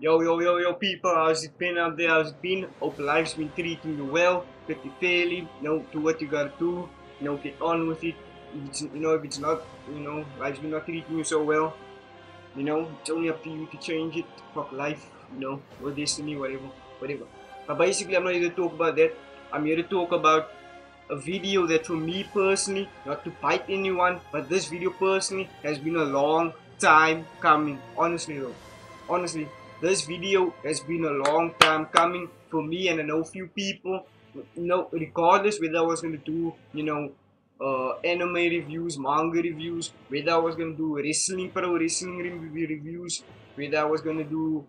Yo, people, how's it been out there? How's it been? Hope life's been treating you well, pretty fairly. Do what you gotta do. Get on with it. If it's not, life's been not treating you so well. It's only up to you to change it. Fuck life, or destiny, whatever. But basically, I'm not here to talk about that. I'm here to talk about a video that, for me personally, not to bite anyone, but this video personally has been a long time coming. Honestly, this video has been a long time coming for me, and I know a few people. Regardless whether I was gonna do, anime reviews, manga reviews, whether I was gonna do pro wrestling reviews, whether I was gonna do,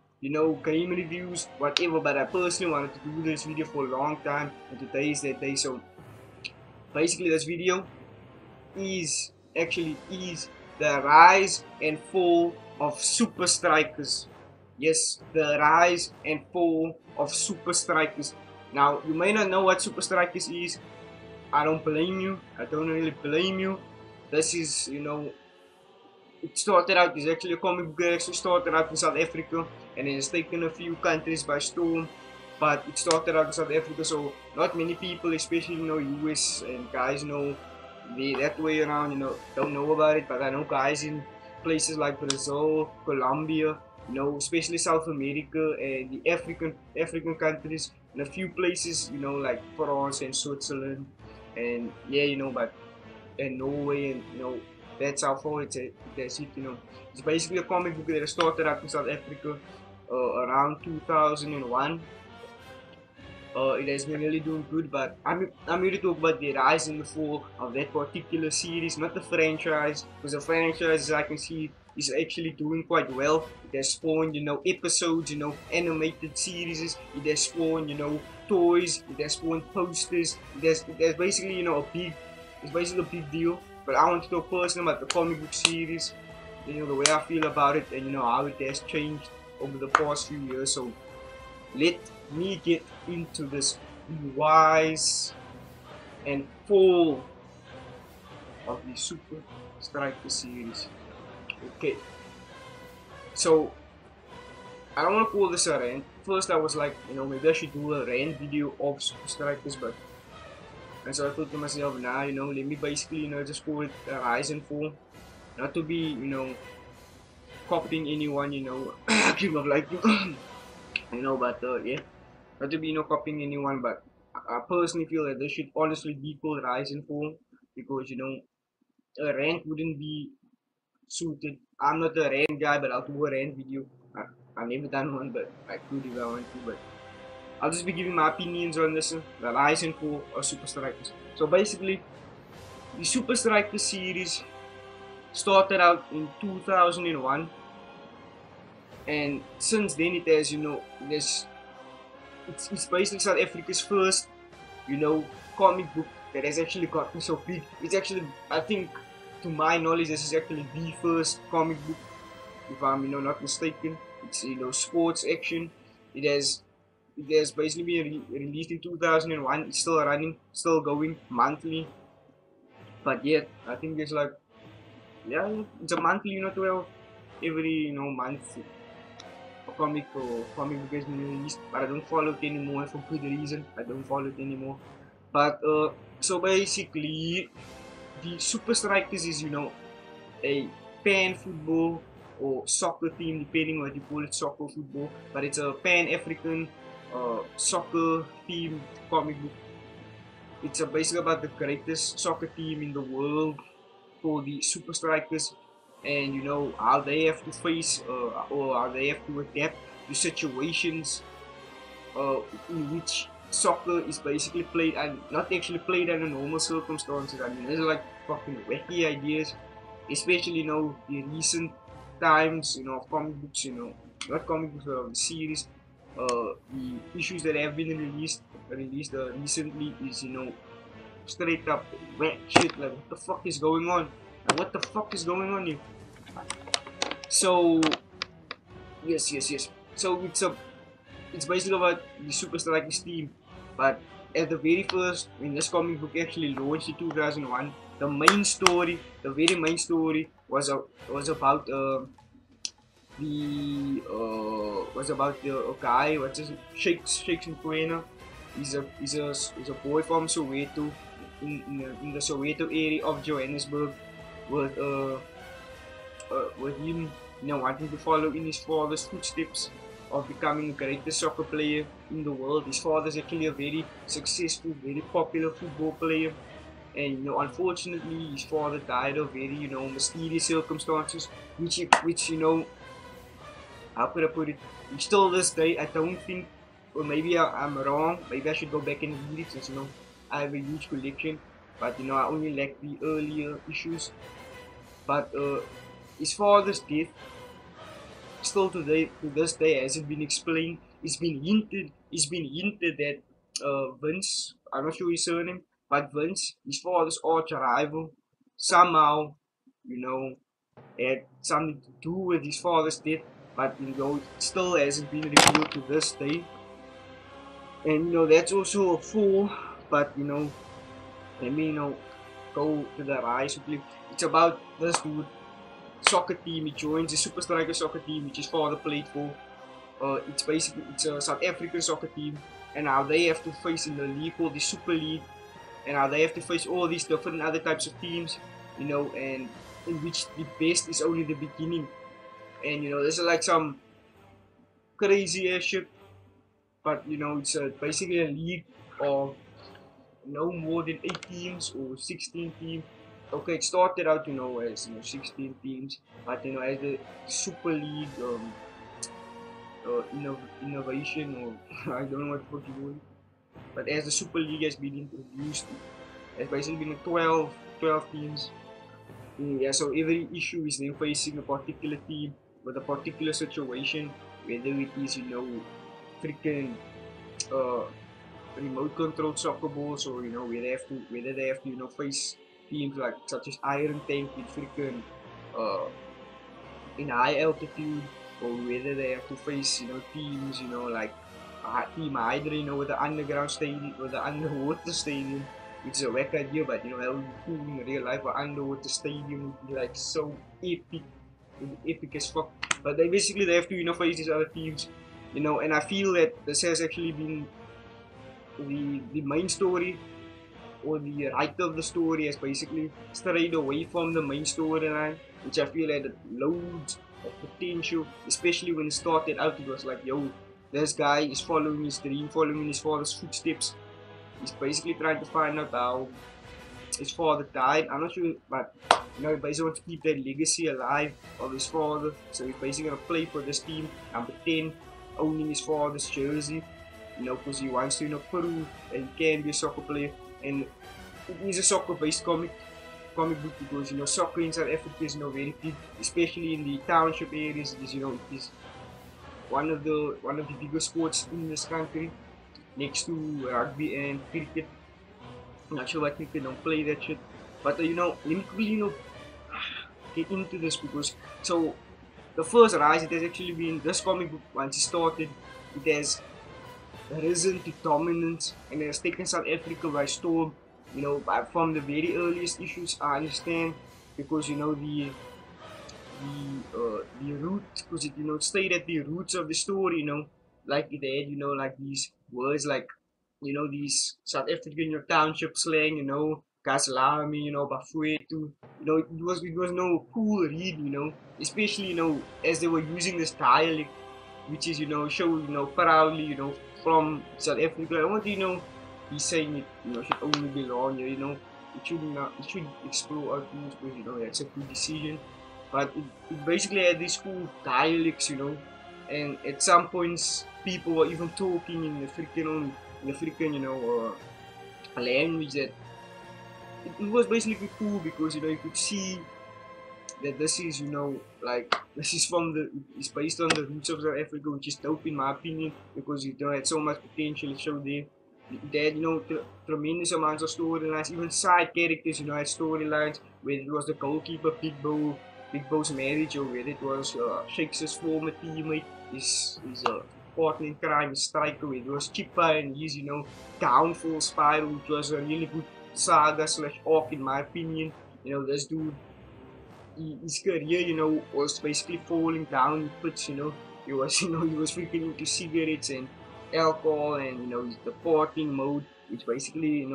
game reviews, whatever. But I personally wanted to do this video for a long time, and today is that day. So basically, this video is the rise and fall of Supa Strikas. Yes, the rise and fall of Supa Strikas. Now, you may not know what Supa Strikas is. I don't blame you. I don't really blame you. This is, it started out, it's actually a comic book that actually started out in South Africa, and it has taken a few countries by storm. But it started out in South Africa, so not many people, especially, US and guys, that way around, don't know about it. But I know guys in places like Brazil, Colombia, especially South America and the African countries, and a few places, like France and Switzerland, and and Norway, and that's how far that's it. It's basically a comic book that started out in South Africa around 2001. It has been really doing good, but I'm here to talk about the rise and the fall of that particular series, not the franchise, because the franchise, as I can see, is actually doing quite well. It has spawned, episodes, animated series. It has spawned, toys. It has spawned posters. It has basically, it's basically a big deal. But I want to talk personally about the comic book series, the way I feel about it, and how it has changed over the past few years. So let me get into this rise and fall of the Supa Strikas series. Okay, so I don't want to call this a rant. First I was like, maybe I should do a rant video of Supa Strikas, and so I thought to myself, nah, let me basically, just call it a rise and fall. Not to be, copying anyone, keep up like but yeah, not to be copying anyone, but I personally feel that this should honestly be called rise and fall, because a rant wouldn't be suited. I'm not a rant guy, but I'll do a rant video. I've never done one, but I could if I want to. But I'll just be giving my opinions on this, the rise and fall of Supa Strikas. So basically, the Supa Strikas series started out in 2001, and since then it has, it's basically South Africa's first, comic book that has actually gotten so big. It's actually, I think, to my knowledge, this is actually the first comic book, if I'm, not mistaken. It's, sports action. It has basically been released in 2001. It's still running, still going monthly. But yet, I think there's like, it's a monthly, 12 every, month. A comic book has been released, but I don't follow it anymore for good reason. I don't follow it anymore. But so basically, the Supa Strikas is, a pan football or soccer team, depending on what you call it, soccer, football, but it's a pan-African soccer themed comic book. It's basically about the greatest soccer team in the world, called the Supa Strikas, and how they have to face or how they have to adapt to situations in which soccer is basically played, and not actually played under normal circumstances. I mean, there's like fucking wacky ideas, especially the recent times, of comic books, not comic books, but of the series. The issues that have been released recently is, straight up whack shit. Like, what the fuck is going on? Like, what the fuck is going on here? So yes. So it's basically about the Supa Strikas team. But at the very first, when this comic book actually launched in 2001, the very main story was about the was about a guy, what's his Shakes Mkwena. He's a boy from Soweto, in the Soweto area of Johannesburg, with him, wanting to follow in his father's footsteps of becoming the greatest soccer player in the world. His father is actually a very successful, very popular football player, and unfortunately, his father died of very mysterious circumstances, which how could I put it? Still this day, I don't think, or maybe I'm wrong. Maybe I should go back and read it, since I have a huge collection, but I only like the earlier issues. But his father's death, still to this day, hasn't been explained. It's been hinted that Vince, I'm not sure his surname, but Vince, his father's arch rival, somehow, had something to do with his father's death, but it still hasn't been revealed to this day. And that's also a flaw, but let me go to the rise quickly. It's about this dude soccer team. He joins the Supa Strikas soccer team, which his father played for. It's a South African soccer team, and now they have to face in the league called the Super League, and now they have to face all these different other types of teams, and in which the best is only the beginning. And this is like some crazy ass shit, but it's basically a league of no more than 8 teams or 16 teams. Okay, it started out as 16 teams, but as the Super League innovation, or I don't know what you call it, but as the Super League has been introduced, it's basically been 12 teams. Yeah, so every issue is then facing a particular team with a particular situation, whether it is freaking remote controlled soccer balls, or whether they have to face teams like such as Iron Tank in freaking in high altitude, or whether they have to face teams like Team Hydra, with the underground stadium, with the underwater stadium, which is a whack idea, but that would be cool in real life. An underwater stadium would be like so epic as fuck. But they have to face these other teams, and I feel that this has actually been the main story, or the writer of the story has basically strayed away from the main storyline, which I feel had loads of potential, especially when it started out. It was like, yo, this guy is following his dream, following his father's footsteps. He's basically trying to find out how his father died. I'm not sure, but he basically wants to keep that legacy alive of his father. So he's basically gonna play for this team, number 10, owning his father's jersey. Because he wants to prove that he can be a soccer player. And it is a soccer-based comic book, because soccer in South Africa is very big, especially in the township areas. It is one of the biggest sports in this country, next to rugby and cricket. I'm not sure why cricket don't play that shit, but let me quickly get into this, because the first rise, it has actually been this comic book. Once it started, it has risen to dominance, and it has taken South Africa by storm. From the very earliest issues, I understand, because the roots, because it stayed at the roots of the story. Like it had like these words like these South African township slang, Kaslami, Bafwetu. It was no cool read, especially as they were using this dialect, which is show proudly from South Africa. I want he's saying it should only belong here. It should explore our tools, because that's a good decision. But it basically had these cool dialects, and at some points people were even talking in the freaking language that it was basically cool, because you could see that this is this is it's based on the roots of South Africa, which is dope in my opinion, because it had so much potential showed there. It had tremendous amounts of storylines, even side characters had storylines, whether it was the goalkeeper Big Bo's marriage, or whether it was Shakes' former teammate, his partner in crime, his striker, whether it was Chippa and his downfall spiral, which was a really good saga / arc in my opinion. This dude, his career, was basically falling down the pitch, he was he was freaking into cigarettes and alcohol, and the partying mode, which basically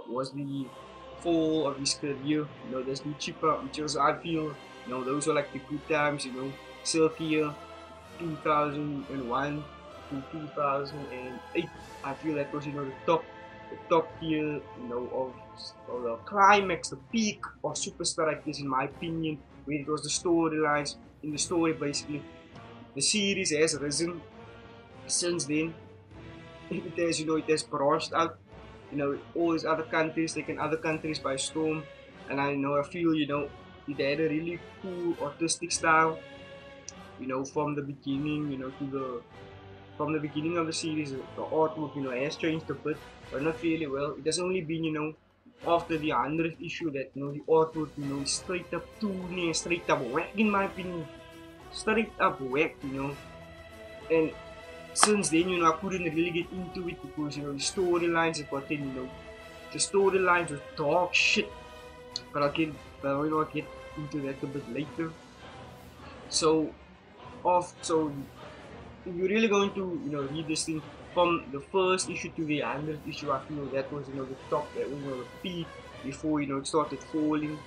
was the fall of his career. There's new Chipa, which was, I feel, those were like the good times. Circa 2001 to 2008. I feel that was the top tier, of the climax, the peak of Supa Strikas, in my opinion, where it was the storylines. In the story, basically, the series has risen since then. It has branched out. All these other countries, taken other countries by storm, and I feel, it had a really cool artistic style. From the beginning, to the from the beginning of the series, the artwork, has changed a bit, but not really well. It has only been, after the 100th issue that, the artwork, is straight up too straight up whack, in my opinion. Straight up whack, And since then, I couldn't really get into it because, the storylines have gotten, the storylines were dark shit. But I'll get into that a bit later. So, if you're really going to read this thing from the first issue to the 100th issue, I feel that was the top, that was the peak before it started falling.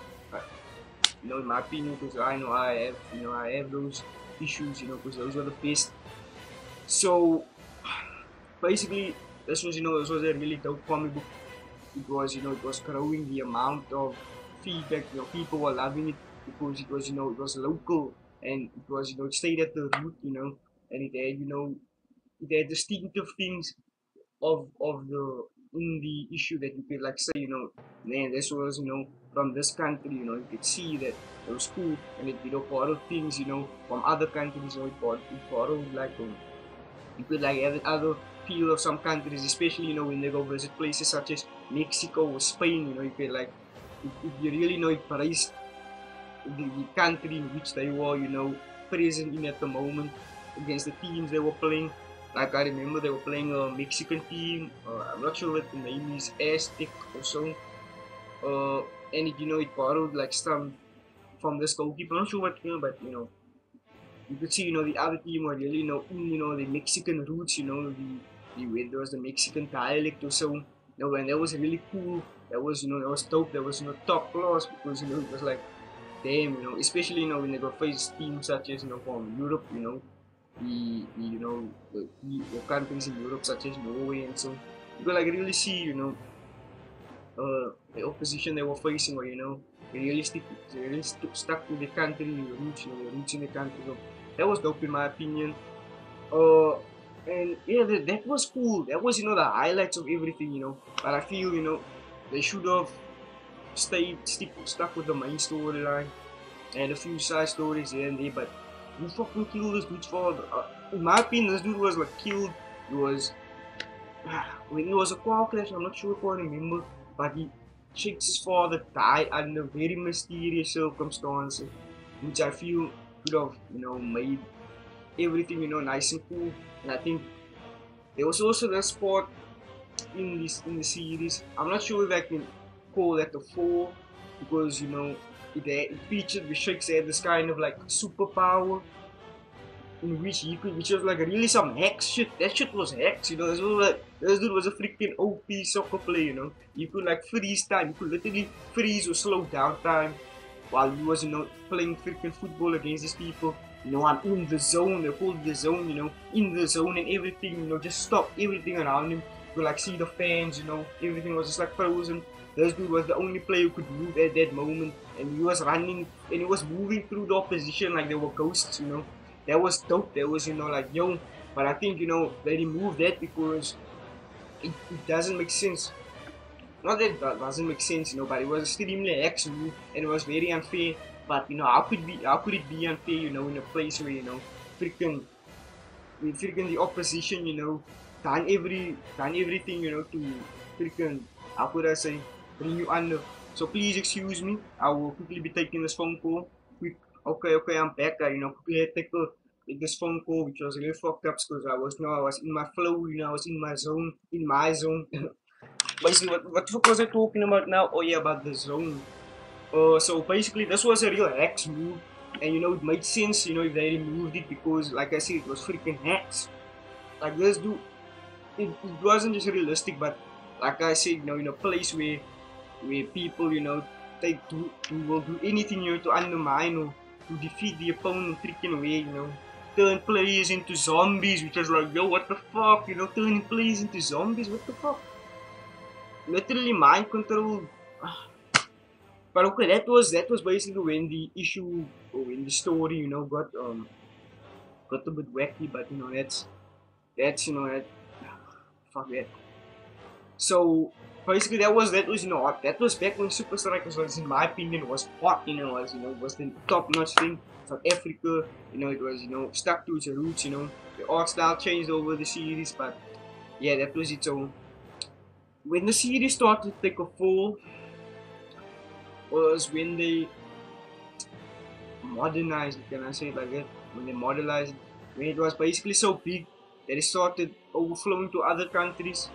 In my opinion, because I have those issues, because those were the best. So basically, this was a really dope comic book. It was growing the amount of feedback. People were loving it because it was local, and it was it stayed at the root, and it had it had distinctive things of the in the issue that you could like say, man, this was from this country, you could see that it was cool, and it borrowed things from other countries. It borrowed like you could like have other feel of some countries, especially when they go visit places such as Mexico or Spain. You could like if you really it praised the country in which they were present in at the moment against the teams they were playing. Like I remember they were playing a Mexican team. I'm not sure what the name is, Aztec or so. And it borrowed like some from this goalkeeper. I'm not sure what but you could see the other team were really in the Mexican roots. Where there was the Mexican dialect or so. And that was really cool. That was that was dope. That was top class, because it was like damn, especially when they go face teams such as from Europe, the countries in Europe such as Norway, and so you could like really see the opposition they were facing, or they really stuck to the country, the roots in the country. So that was dope in my opinion. And yeah, that was cool. That was the highlights of everything, But I feel they should have stuck with the main storyline and a few side stories here and there. But who fucking killed this dude's father? In my opinion, this dude was like killed. He was when it was a car crash. I'm not sure if I remember, but his father died under very mysterious circumstances, which I feel could have made everything nice and cool. And I think there was also this part in the series. I'm not sure if I can call that a fall, because it featured the Shakes had this kind of like superpower in which which was like really some hex shit. That shit was hex, this dude was a freaking OP soccer player, You could like freeze time. You could literally freeze or slow down time while he was playing freaking football against these people. I'm in the zone. They called the zone, in the zone, and everything, just stop everything around him. You could like see the fans, everything was just like frozen. This dude was the only player who could move at that moment, and he was running and he was moving through the opposition like they were ghosts, That was dope. That was like yo. But I think they removed that because it doesn't make sense. Not that it doesn't make sense, but it was extremely X move, and it was very unfair. But how could it be unfair, in a place where freaking the opposition, done everything, to freaking, how could I say, bring you under. So please excuse me. I will quickly be taking this phone call. Okay, I'm back. Quickly take this phone call, which was really fucked up because I was in my flow. I was in my zone, Basically, what the fuck was I talking about now? Oh yeah, about the zone. So basically, this was a real X move. And you know, it made sense, you know, if they removed it, because like I said, it was freaking hacks. Like this dude, it wasn't just realistic, but like I said, you know, in a place where people, you know, they will do anything, you know, to undermine or to defeat the opponent freaking way, you know. Turn players into zombies, which is like, yo, what the fuck, you know, turning players into zombies, what the fuck? Literally mind control. But okay, that was basically when the issue, or when the story, you know, got a bit wacky. But you know, that's you know, that fuck that. So basically, that was you know what, that was back when Supa Strikas was, in my opinion, was hot. You know, was the top notch thing. South Africa, you know, it was, you know, stuck to its roots. You know, the art style changed over the series, but yeah, that was it. So when the series started to take a fall, was when they modernized it, can I say it like that? When they modernized it, when it was basically so big that it started overflowing to other countries.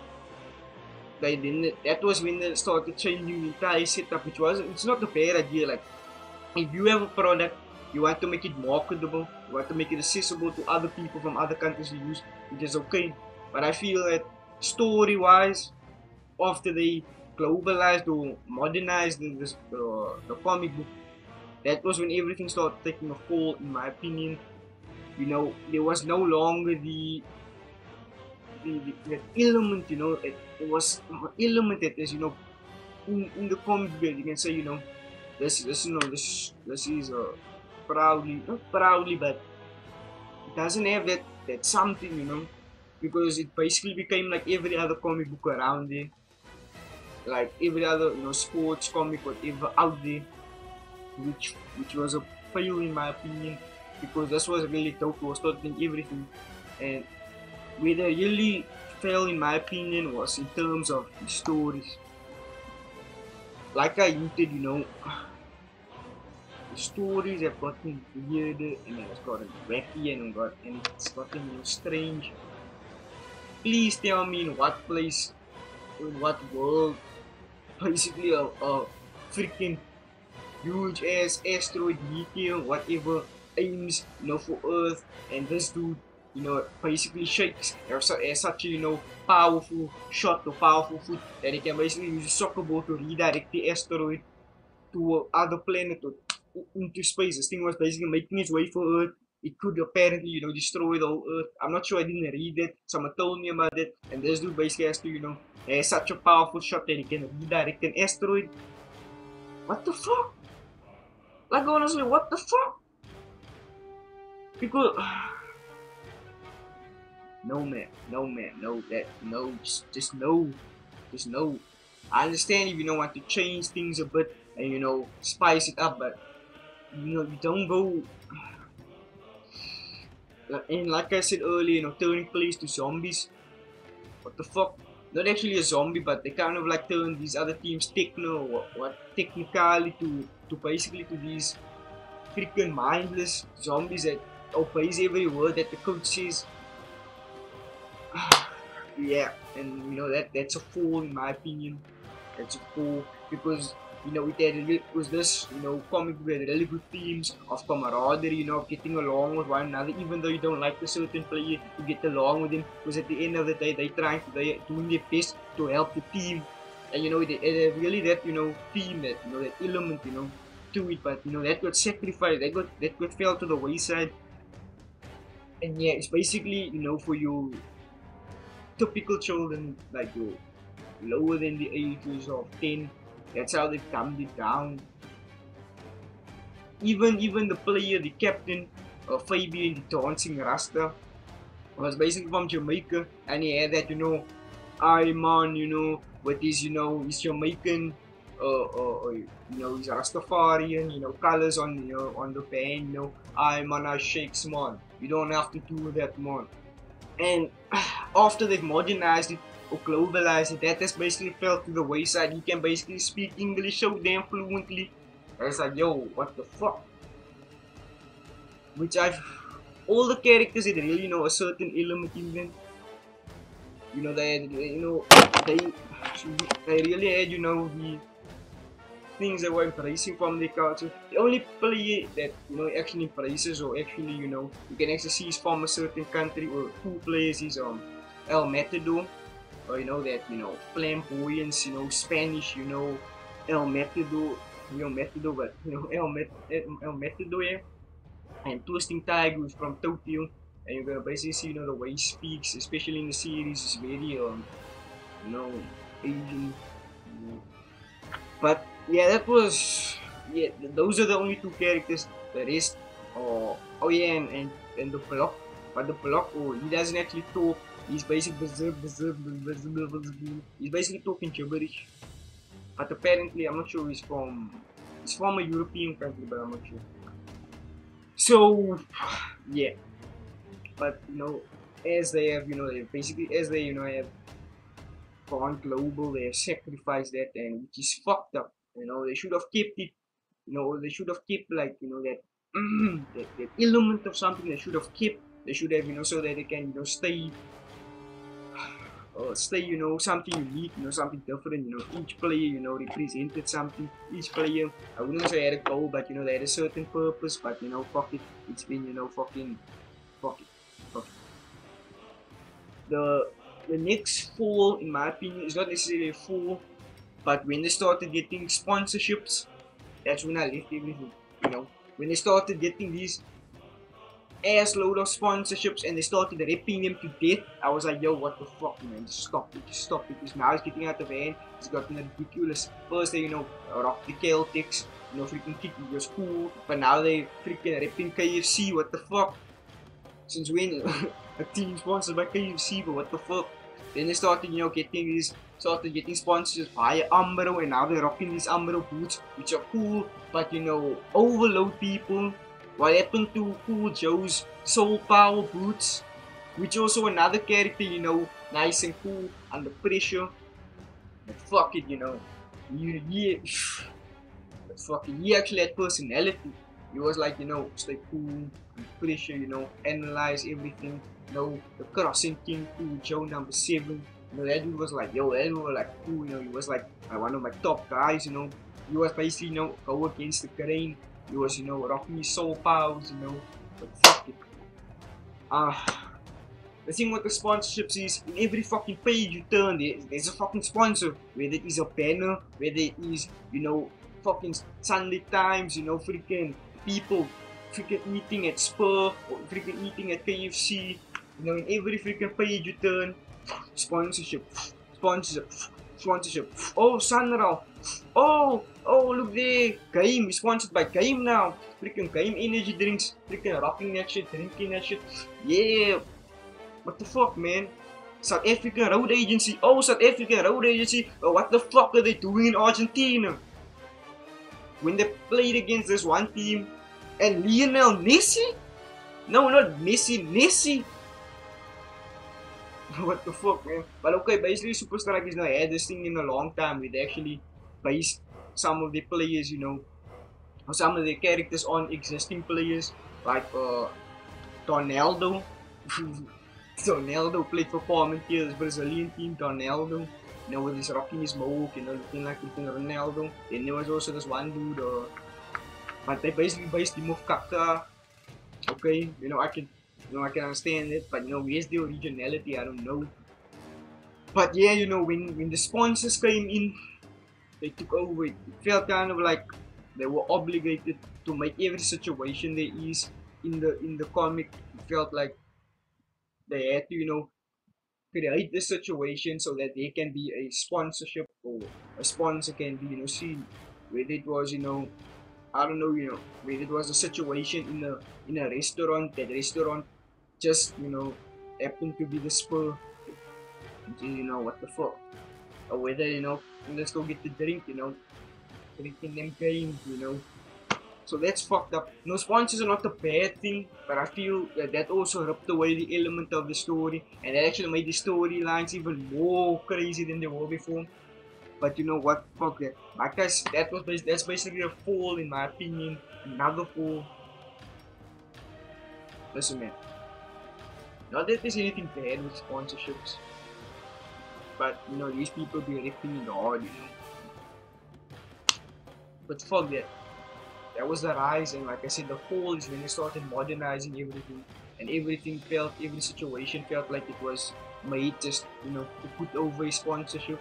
That was when they started changing the entire setup, which was, it's not a bad idea. Like, if you have a product, you want to make it marketable, you want to make it accessible to other people from other countries to use, which is okay. But I feel that story-wise, after they globalized or modernized the comic book, that was when everything started taking a fall, in my opinion. You know, there was no longer the element, you know, it was an element that is, you know, in the comic book, you can say, you know, this you know, this is proudly, not proudly, but it doesn't have that something, you know, because it basically became like every other comic book around there, like every other, you know, sports comic, whatever out there, which was a fail, in my opinion, because this was really dope. It was totally everything. And where they really fell, in my opinion, was in terms of the stories. Like I hinted, you know, the stories have gotten weirder, and it's gotten wacky, and it's gotten, you know, strange. Please tell me in what place, in what world, basically a freaking huge ass asteroid meteor, whatever, aims, you know, for Earth, and this dude, you know, basically shakes as such a, you know, powerful shot or powerful foot that he can basically use a soccer ball to redirect the asteroid to other planet or into space. This thing was basically making its way for Earth. It could apparently, you know, destroy the whole Earth. I'm not sure, I didn't read it. Someone told me about it. And this dude basically has to, you know, has such a powerful shot that he can redirect an asteroid. What the fuck? Like, honestly, what the fuck? Because no man, no, that, no, just no, just no. I understand if you don't want to change things a bit and, you know, spice it up, but you know, you don't go. And like I said earlier, you know, turning players to zombies. What the fuck? Not actually a zombie, but they kind of like turn these other teams techno or what technically to basically to these freaking mindless zombies that obeys every word that the coach says. Yeah, and you know, that's a fall, in my opinion. That's a fall, because you know, it was this, you know, comic book had really good themes of camaraderie, you know, of getting along with one another, even though you don't like a certain player, you get along with him, because at the end of the day, they're doing their best to help the team. And you know, they really that, you know, theme, that, you know, that element, you know, to it. But you know, that got sacrificed, that got fell to the wayside. And yeah, it's basically, you know, for your typical children, like you lower than the ages of 10, that's how they dumbed it down. Even the player, the captain, Fabian, the dancing Rasta, was basically from Jamaica, and he had that, you know, man, you know, with his, you know, his Jamaican, you know, his Rastafarian, you know, colors on, you know, on the band, you know, man, I shakes, man. You don't have to do that, man. And after they've modernized it or globalized it, that has basically fell to the wayside. You can basically speak English so damn fluently. And it's like, yo, what the fuck? Which all the characters had really, you know, a certain element in them. You know, they had, you know, they really had, you know, things they were embracing from their culture. The only player that actually embraces, or actually you can actually see is from a certain country, or two players is El Matador, or that flamboyance, Spanish, El Matador, Matador, but El Matador, yeah. And Twisting Tiger is from Tokyo, and you're gonna basically see the way he speaks, especially in the series, is very Asian. But yeah, that was those are the only two characters. The rest, oh yeah, and the block, but the block, he doesn't actually talk. He's basically he's basically talking gibberish. But apparently, I'm not sure he's from a European country, but I'm not sure. So yeah, but as they have basically as they have gone global, they have sacrificed that, and which is fucked up. They should have kept it. They should have kept like that, that element of something. They should have kept. They should have so that they can stay something unique, something different. Each player represented something. Each player, I wouldn't say had a goal, but they had a certain purpose. But fuck it, it's been fucking fuck it, fuck it. The next fall, in my opinion, is not necessarily a fall, but when they started getting sponsorships, that's when I left everything. When they started getting these ass load of sponsorships and they started ripping them to death, I was like, yo, what the fuck, man? Just stop it, just stop it. Because now it's getting out of hand. It's gotten ridiculous. First they rock the Celtics, freaking kick it was cool, but now they freaking ripping KFC. What the fuck? Since when a team sponsored by KFC? But what the fuck? Then they started getting sponsorships via Umbro, and now they're rocking these Umbro boots, which are cool, but overload people. What happened to Cool Joe's Soul Power boots, which also another character, nice and cool under pressure. But fuck it, but fucking, he actually had personality. He was like, stay cool, under pressure, analyze everything. The Crossing King, Cool Joe number 7. That dude was like, yo, that dude was like cool. He was like one of my top guys. He was basically, go against the grain. He was, rocking his soul powers, but fuck it. The thing with the sponsorships is, in every fucking page you turn, there's a fucking sponsor. Whether it is a banner, whether it is, fucking Sunday Times, freaking people freaking eating at Spur, or freaking eating at KFC. In every freaking page you turn, sponsorship, sponsorship, sponsorship. Oh, Sunraw. Oh, look there. Game is sponsored by Game now. Freaking Game energy drinks. Freaking rocking that shit, drinking that shit. Yeah. What the fuck, man? South African Road Agency. Oh, South African Road Agency. Oh, what the fuck are they doing in Argentina? When they played against this one team and Lionel Messi? No, not Messi, Messi. What the fuck, man? But okay, basically Supa Strikas now had this thing in a long time where they actually based some of their players, or some of their characters on existing players, like Ronaldo. Ronaldo played for Palmeiras, this Brazilian team, Ronaldo. With his rocking his mohawk, looking like Ronaldo. Then there was also this one dude, but they basically based him off Kaká. Okay, I can understand it, but where's the originality? I don't know. But yeah, when the sponsors came in, they took over. It felt kind of like they were obligated to make every situation there is in the comic. It felt like they had to, create this situation so that there can be a sponsorship, or a sponsor can be, seen. Whether it was, I don't know, whether it was a situation in a restaurant, that restaurant just, happened to be the Spur, which is, what the fuck. Or whether, let's go get the drink, drinking them games, So that's fucked up. Sponsors are not a bad thing, but I feel that also ripped away the element of the story, and that actually made the storylines even more crazy than they were before. But you know what? Fuck that. Like that's basically a fall, in my opinion. Another fall. Listen, man. Not that there's anything bad with sponsorships, but these people be ripping it hard, But fuck that. That was the rise, and like I said, the fall is when they started modernizing everything, and every situation felt like it was made just, to put over a sponsorship,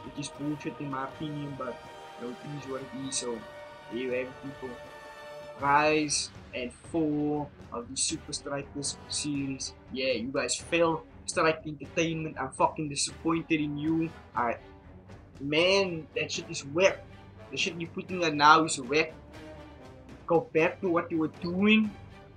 which is bullshit in my opinion, but it is what it is. So there you have it, people. Rise and fall of the Supa Strikas series. Yeah, you guys failed Strike Entertainment. I'm fucking disappointed in you. Man, that shit is whack. The shit you're putting on now is whack. Go back to what you were doing,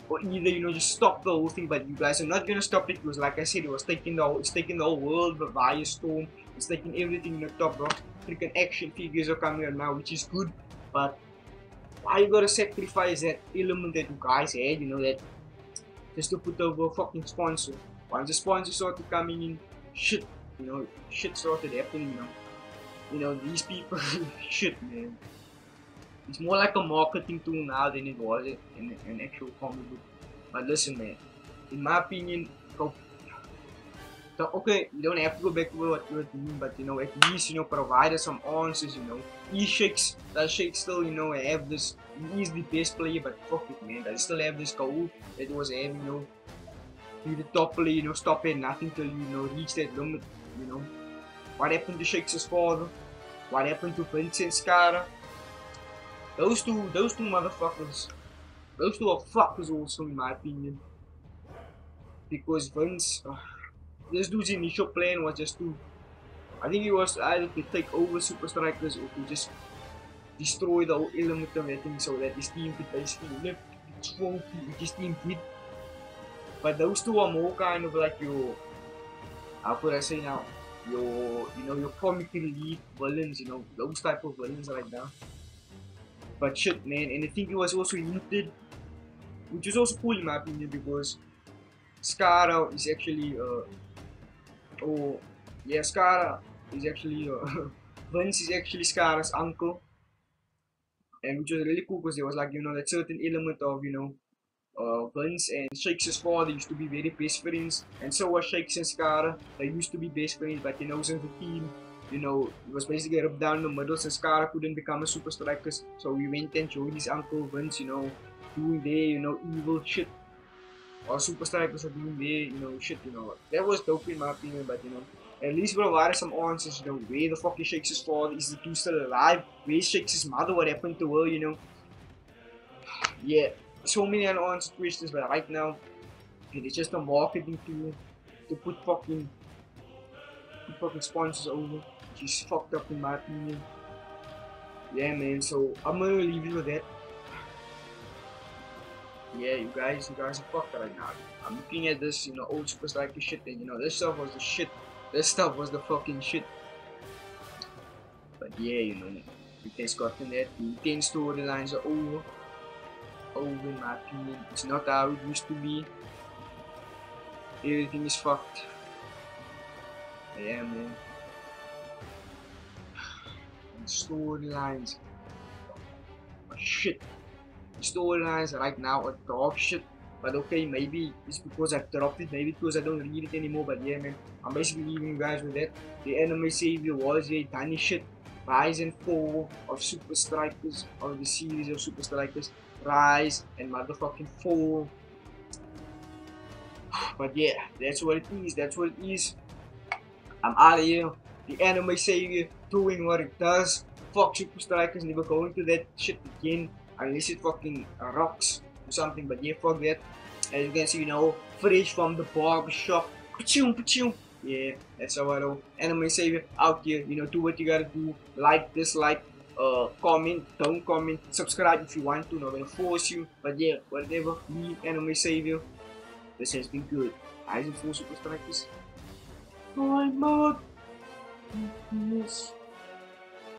or either just stop the whole thing. But you guys are not gonna stop it, because like I said, it's taking the whole world by storm. It's taking everything in the top, bro. Freaking action figures are coming out now, which is good, but why you gotta sacrifice that element that you guys had, that just to put over a fucking sponsor? Once the sponsor started coming in, shit started happening now. These people, shit, man. It's more like a marketing tool now than it was in an actual comic book. But listen, man, in my opinion, okay, you don't have to go back to what you were doing, but at least provide us some answers. Shakes still have this. He is the best player, but fuck it, man. They still have this goal that was having be the top player. Stop at nothing till reach that limit. What happened to Shakes' father? What happened to Vince and Scara? Those two motherfuckers. Those two are fuckers also, in my opinion. Because Vince, this dude's initial plan was just to, I think it was either to take over Supa Strikas or to just destroy the whole element of that thing, so that his team could basically lift the trophy which his team did. But those two are more kind of like your, how could I say now, your comic relief villains, those type of villains right now. But shit, man, and I think it was also hinted, which is also cool in my opinion, because Scara is actually Scara is actually Vince is actually Scara's uncle, and which was really cool because there was like that certain element of Vince and Shakes' father used to be very best friends, and so was Shakes and Scara. They used to be best friends, but since the team it was basically ripped down in the middle, since Scara couldn't become a Supa Strikas, so he went and joined his uncle Vince, doing their evil shit, or Supa Strikas are doing their shit. That was dope in my opinion, but at least provided some answers. Where the fuck is Shakes' father? Is the dude still alive? Where's Shakes' mother? What happened to her? Yeah, so many unanswered questions, but right now it's just a marketing tool to put fucking sponsors over, which is fucked up in my opinion. Yeah, man, so I'm gonna leave you with that. Yeah, you guys are fucked right now. I'm looking at this, old Supa Strikas shit, and this stuff was the shit. This stuff was the fucking shit. But yeah, we can gotten that. The 10 storylines are over. Over in my opinion. It's not how it used to be. Everything is fucked. Yeah, man. And storylines. Oh, shit. The storylines right now are dog shit. But okay, maybe it's because I dropped it, maybe because I don't read it anymore. But yeah, man, I'm basically leaving you guys with that. The anime savior was a tiny shit. Rise and fall of Supa Strikas, of the series of Supa Strikas. Rise and motherfucking fall. But yeah, that's what it is. I'm out of here. The anime savior doing what it does. Fuck Supa Strikas, never going to that shit again unless it fucking rocks or something. But yeah, fuck that. As you can see, fresh from the barber shop. Yeah, that's how I know. Anime savior out here. Do what you gotta do. Like, dislike, comment, don't comment, subscribe if you want to. Not gonna force you, but yeah, whatever. Me, anime savior. This has been good. Rise and fall Supa Strikas. I'm out. Yes.